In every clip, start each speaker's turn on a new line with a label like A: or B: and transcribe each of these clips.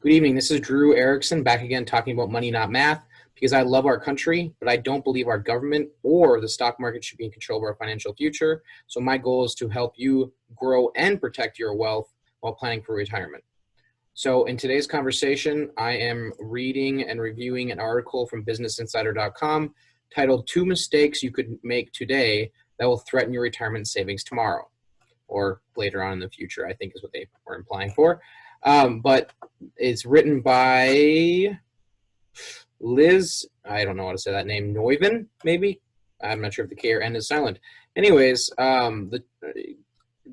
A: Good evening. This is Drew Erickson back again talking about money, not math, because I love our country, but I don't believe our government or the stock market should be in control of our financial future. So my goal is to help you grow and protect your wealth while planning for retirement. So in today's conversation, I am reading and reviewing an article from businessinsider.com titled "Two Mistakes You Could Make Today That Will Threaten Your Retirement Savings Tomorrow," or later on in the future, I think is what they were implying for. But it's written by Liz, I don't know how to say that name, Neuven, maybe? I'm not sure if the K or N is silent. Anyways, the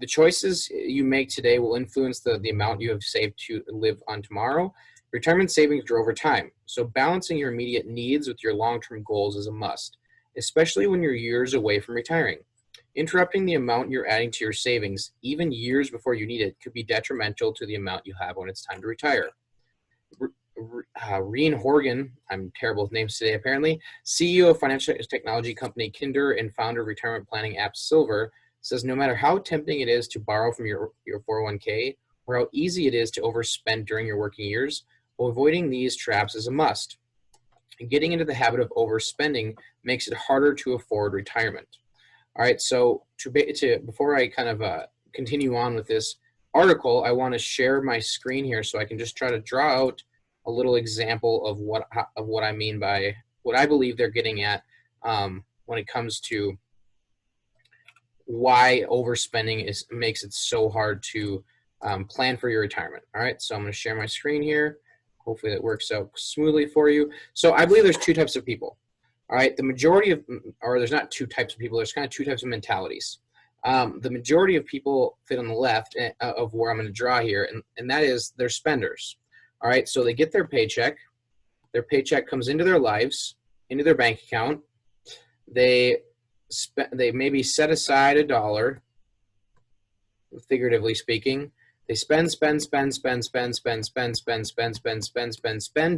A: choices you make today will influence the amount you have saved to live on tomorrow. Retirement savings grow over time, so balancing your immediate needs with your long-term goals is a must, especially when you're years away from retiring. Interrupting the amount you're adding to your savings, even years before you need it, could be detrimental to the amount you have when it's time to retire. Reen Horgan, I'm terrible with names today apparently, CEO of financial technology company Kinder and founder of retirement planning app Silver, says no matter how tempting it is to borrow from your 401k or how easy it is to overspend during your working years, avoiding these traps is a must. Getting into the habit of overspending makes it harder to afford retirement. All right, so before I kind of continue on with this article, I want to share my screen here so I can just try to draw out a little example of what I mean by what I believe they're getting at when it comes to why overspending makes it so hard to plan for your retirement. All right, so I'm going to share my screen here. Hopefully that works out smoothly for you. So I believe there's two types of people. All right, the majority of, or there's not two types of people, there's kind of two types of mentalities. The majority of people fit on the left of where I'm going to draw here, and that is they're spenders. All right, so they get their paycheck comes into their lives, into their bank account. They maybe set aside $1, figuratively speaking. They spend,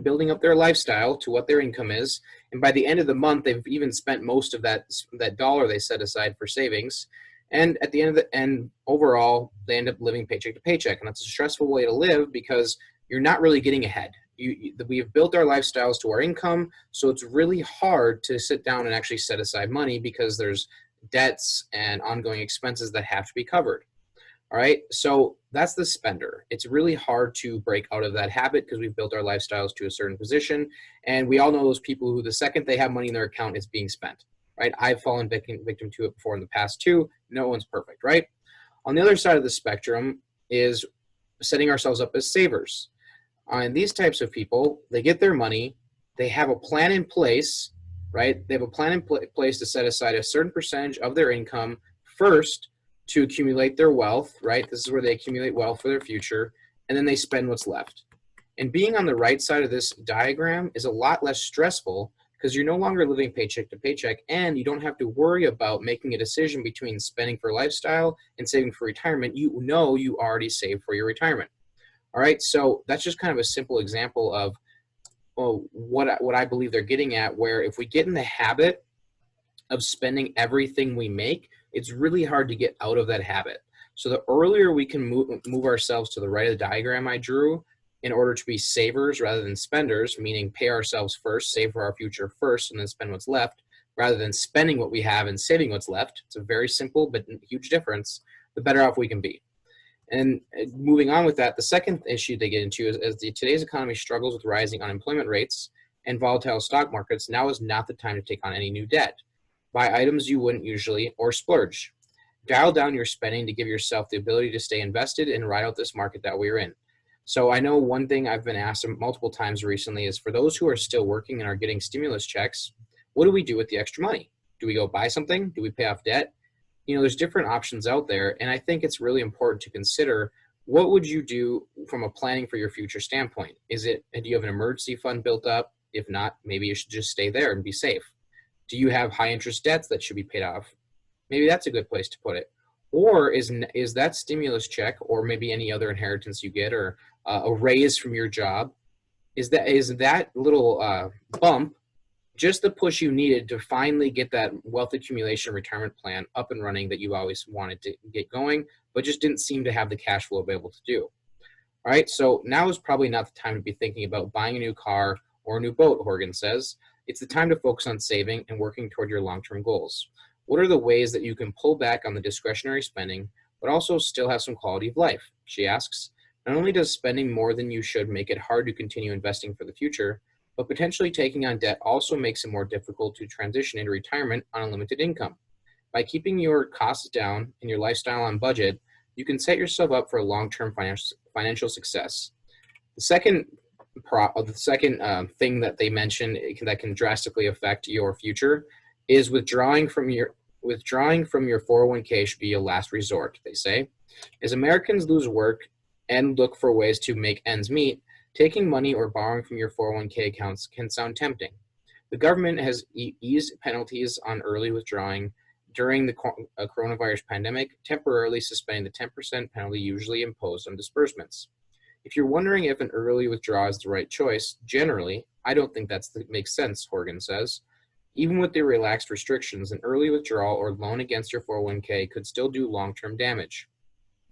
A: building up their lifestyle to what their income is. And by the end of the month, they've even spent most of that dollar they set aside for savings. And at the end overall, they end up living paycheck to paycheck. And that's a stressful way to live because you're not really getting ahead. We have built our lifestyles to our income, so it's really hard to sit down and actually set aside money because there's debts and ongoing expenses that have to be covered. All right, so that's the spender. It's really hard to break out of that habit because we've built our lifestyles to a certain position, and we all know those people who the second they have money in their account, it's being spent, right? I've fallen victim to it before in the past too. No one's perfect, right? On the other side of the spectrum is setting ourselves up as savers. And these types of people, they get their money, they have a plan in place, right? They have a plan in place to set aside a certain percentage of their income first to accumulate their wealth, right? This is where they accumulate wealth for their future, and then they spend what's left. And being on the right side of this diagram is a lot less stressful because you're no longer living paycheck to paycheck, and you don't have to worry about making a decision between spending for lifestyle and saving for retirement. You know you already saved for your retirement. All right, so that's just kind of a simple example of what I believe they're getting at, where if we get in the habit of spending everything we make, it's really hard to get out of that habit. So the earlier we can move ourselves to the right of the diagram I drew in order to be savers rather than spenders, meaning pay ourselves first, save for our future first, and then spend what's left, rather than spending what we have and saving what's left. It's a very simple but huge difference, the better off we can be. And moving on with that, the second issue they get into is as today's economy struggles with rising unemployment rates and volatile stock markets, now is not the time to take on any new debt. Buy items you wouldn't usually, or splurge. Dial down your spending to give yourself the ability to stay invested and ride out this market that we're in. So I know one thing I've been asked multiple times recently is for those who are still working and are getting stimulus checks, what do we do with the extra money? Do we go buy something? Do we pay off debt? You know, there's different options out there, and I think it's really important to consider what would you do from a planning for your future standpoint. Do you have an emergency fund built up? If not, maybe you should just stay there and be safe. Do you have high interest debts that should be paid off? Maybe that's a good place to put it. Or is that stimulus check, or maybe any other inheritance you get, or a raise from your job, is that little bump just the push you needed to finally get that wealth accumulation retirement plan up and running that you always wanted to get going, but just didn't seem to have the cash flow available to do? All right, so now is probably not the time to be thinking about buying a new car or a new boat, Horgan says. It's the time to focus on saving and working toward your long-term goals. What are the ways that you can pull back on the discretionary spending, but also still have some quality of life? She asks. Not only does spending more than you should make it hard to continue investing for the future, but potentially taking on debt also makes it more difficult to transition into retirement on a limited income. By keeping your costs down and your lifestyle on budget, you can set yourself up for a long-term financial success. The second thing that they mention that can drastically affect your future is withdrawing from your 401k should be a last resort, they say. As Americans lose work and look for ways to make ends meet, taking money or borrowing from your 401k accounts can sound tempting. The government has eased penalties on early withdrawing during the coronavirus pandemic, temporarily suspending the 10% penalty usually imposed on disbursements. If you're wondering if an early withdrawal is the right choice, generally, I don't think that makes sense, Horgan says. Even with the relaxed restrictions, an early withdrawal or loan against your 401k could still do long-term damage.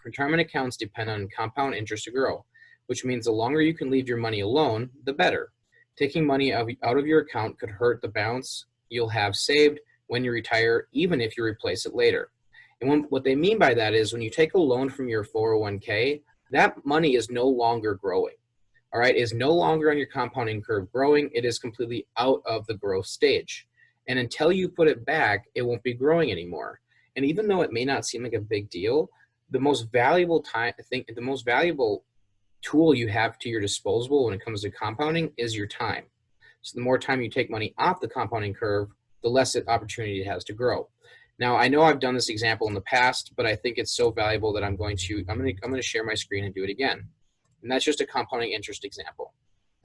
A: Retirement accounts depend on compound interest to grow, which means the longer you can leave your money alone, the better. Taking money out of your account could hurt the balance you'll have saved when you retire, even if you replace it later. And what they mean by that is when you take a loan from your 401k, that money is no longer growing. All right, it is no longer on your compounding curve growing. It is completely out of the growth stage. And until you put it back, it won't be growing anymore. And even though it may not seem like a big deal, the most valuable tool you have to your disposal when it comes to compounding is your time. So the more time you take money off the compounding curve, the less opportunity it has to grow. Now, I know I've done this example in the past, but I think it's so valuable that I'm going to share my screen and do it again. And that's just a compounding interest example.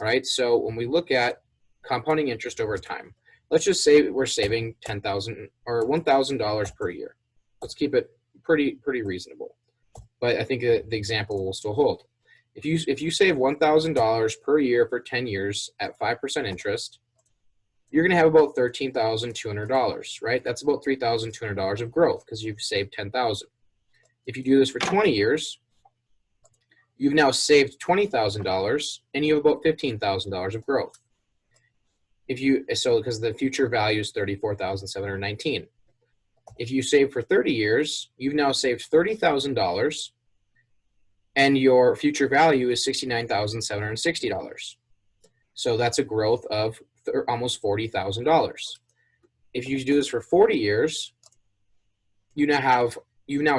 A: All right, so when we look at compounding interest over time, let's just say we're saving $10,000 or $1,000 per year. Let's keep it pretty reasonable. But I think the example will still hold. If you save $1,000 per year for 10 years at 5% interest, you're going to have about $13,200, right? That's about $3,200 of growth because you've saved $10,000. If you do this for 20 years, you've now saved $20,000 and you have about $15,000 of growth. Because the future value is $34,719. If you save for 30 years, you've now saved $30,000 and your future value is $69,760. So that's a growth of almost $40,000. If you do this for 40 years, you've now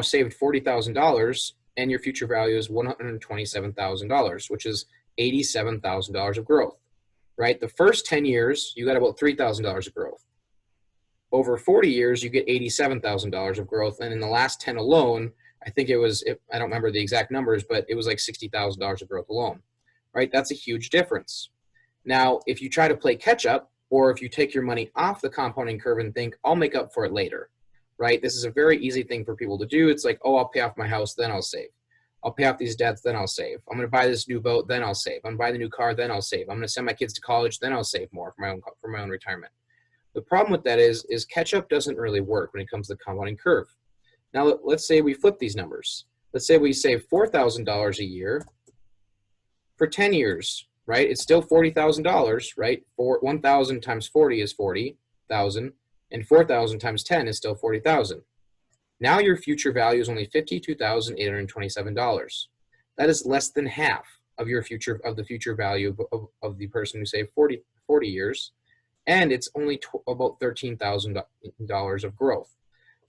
A: saved $40,000 and your future value is $127,000, which is $87,000 of growth, right? The first 10 years, you got about $3,000 of growth. Over 40 years, you get $87,000 of growth. And in the last 10 alone, I think I don't remember the exact numbers, but it was like $60,000 of growth alone, right? That's a huge difference. Now, if you try to play catch up, or if you take your money off the compounding curve and think, I'll make up for it later, right? This is a very easy thing for people to do. It's like, oh, I'll pay off my house, then I'll save. I'll pay off these debts, then I'll save. I'm going to buy this new boat, then I'll save. I'm going to buy the new car, then I'll save. I'm going to send my kids to college, then I'll save more for my own retirement. The problem with that is catch up doesn't really work when it comes to the compounding curve. Now, let's say we flip these numbers. Let's say we save $4,000 a year for 10 years, right? It's still $40,000, right? 1,000 times 40 is 40,000, and 4,000 times 10 is still 40,000. Now your future value is only $52,827. That is less than half of the future value of the person who saved 40 years, and it's only about $13,000 of growth.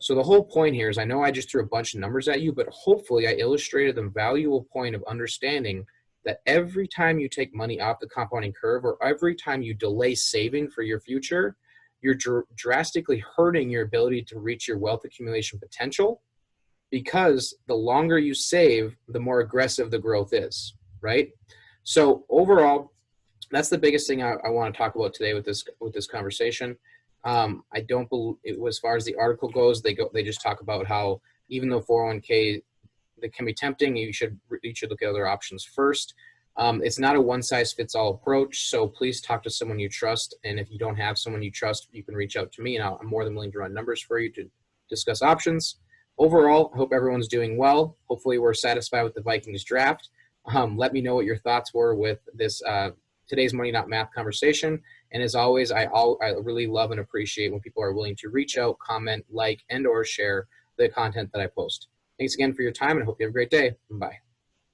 A: So the whole point here is, I know I just threw a bunch of numbers at you, but hopefully I illustrated the valuable point of understanding that every time you take money off the compounding curve, or every time you delay saving for your future, you're drastically hurting your ability to reach your wealth accumulation potential, because the longer you save, the more aggressive the growth is, right? So overall, that's the biggest thing I want to talk about today with this conversation. I don't believe, as far as the article goes, they just talk about how even though 401k that can be tempting, you should look at other options first. It's not a one-size-fits-all approach, so please talk to someone you trust. And if you don't have someone you trust, you can reach out to me, and I'm more than willing to run numbers for you to discuss options. Overall, I hope everyone's doing well. Hopefully, we're satisfied with the Vikings draft. Let me know what your thoughts were with this today's Money Not Math conversation. And as always, I really love and appreciate when people are willing to reach out, comment, like, and or share the content that I post. Thanks again for your time, and I hope you have a great day. Bye.